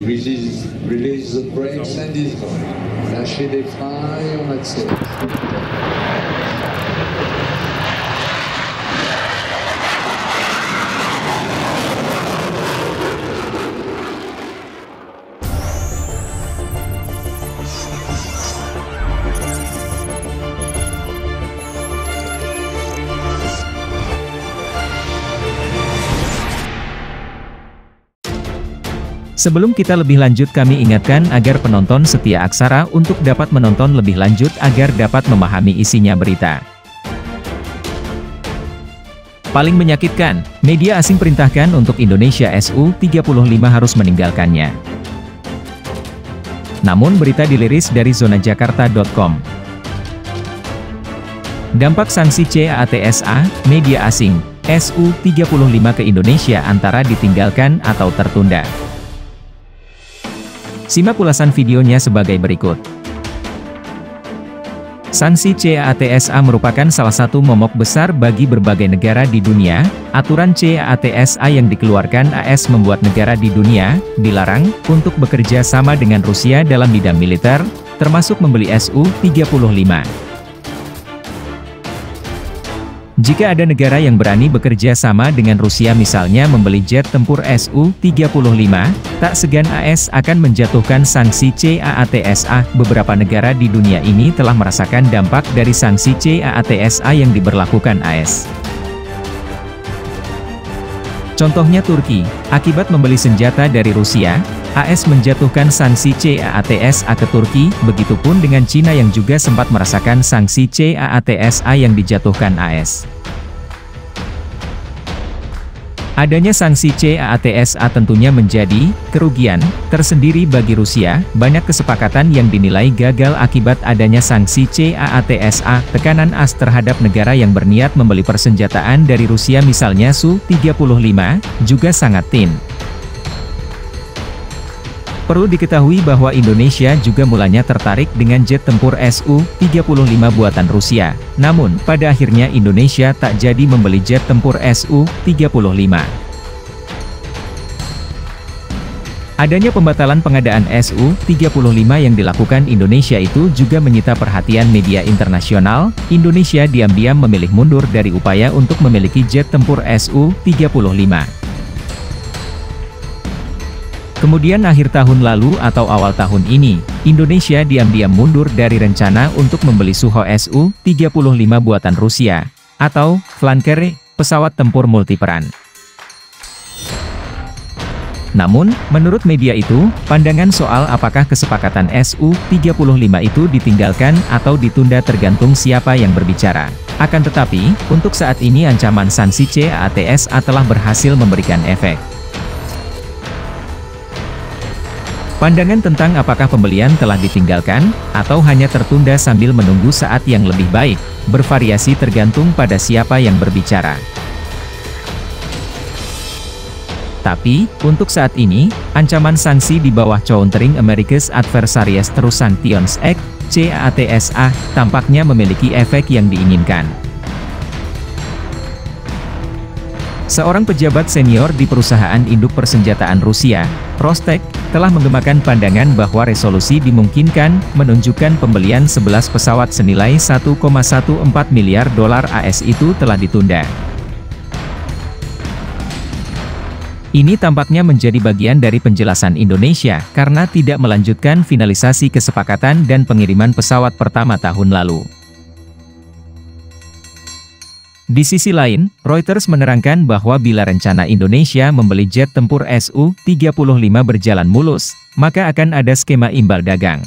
Release the brakes and is gone. Lâchez les freins et on accélère. Sebelum kita lebih lanjut, kami ingatkan agar penonton setia Aksara untuk dapat menonton lebih lanjut agar dapat memahami isinya berita. Paling menyakitkan, media asing perintahkan untuk Indonesia Su-35 harus meninggalkannya. Namun berita diliris dari zonajakarta.com. Dampak sanksi CAATSA, media asing, Su-35 ke Indonesia antara ditinggalkan atau tertunda. Simak ulasan videonya sebagai berikut. Sanksi CAATSA merupakan salah satu momok besar bagi berbagai negara di dunia. Aturan CAATSA yang dikeluarkan AS membuat negara di dunia dilarang untuk bekerja sama dengan Rusia dalam bidang militer, termasuk membeli Su-35. Jika ada negara yang berani bekerja sama dengan Rusia, misalnya membeli jet tempur Su-35, tak segan AS akan menjatuhkan sanksi CAATSA. Beberapa negara di dunia ini telah merasakan dampak dari sanksi CAATSA yang diberlakukan AS. Contohnya Turki, akibat membeli senjata dari Rusia, AS menjatuhkan sanksi CAATSA ke Turki, begitupun dengan Cina yang juga sempat merasakan sanksi CAATSA yang dijatuhkan AS. Adanya sanksi CAATSA tentunya menjadi kerugian tersendiri bagi Rusia. Banyak kesepakatan yang dinilai gagal akibat adanya sanksi CAATSA. Tekanan AS terhadap negara yang berniat membeli persenjataan dari Rusia, misalnya Su-35, juga sangat tinggi. Perlu diketahui bahwa Indonesia juga mulanya tertarik dengan jet tempur Su-35 buatan Rusia. Namun, pada akhirnya Indonesia tak jadi membeli jet tempur Su-35. Adanya pembatalan pengadaan Su-35 yang dilakukan Indonesia itu juga menyita perhatian media internasional. Indonesia diam-diam memilih mundur dari upaya untuk memiliki jet tempur Su-35. Kemudian akhir tahun lalu atau awal tahun ini, Indonesia diam-diam mundur dari rencana untuk membeli Sukhoi Su-35 buatan Rusia, atau Flanker, pesawat tempur multiperan. Namun, menurut media itu, pandangan soal apakah kesepakatan Su-35 itu ditinggalkan atau ditunda tergantung siapa yang berbicara. Akan tetapi, untuk saat ini ancaman sanksi CAATSA telah berhasil memberikan efek. Pandangan tentang apakah pembelian telah ditinggalkan, atau hanya tertunda sambil menunggu saat yang lebih baik, bervariasi tergantung pada siapa yang berbicara. Tapi, untuk saat ini, ancaman sanksi di bawah Countering America's Adversaries Through Sanctions Act, CAATSA, tampaknya memiliki efek yang diinginkan. Seorang pejabat senior di perusahaan induk persenjataan Rusia, Rostec, telah menggemparkan pandangan bahwa resolusi dimungkinkan menunjukkan pembelian 11 pesawat senilai 1,14 miliar dolar AS itu telah ditunda. Ini tampaknya menjadi bagian dari penjelasan Indonesia karena tidak melanjutkan finalisasi kesepakatan dan pengiriman pesawat pertama tahun lalu. Di sisi lain, Reuters menerangkan bahwa bila rencana Indonesia membeli jet tempur Su-35 berjalan mulus, maka akan ada skema imbal dagang.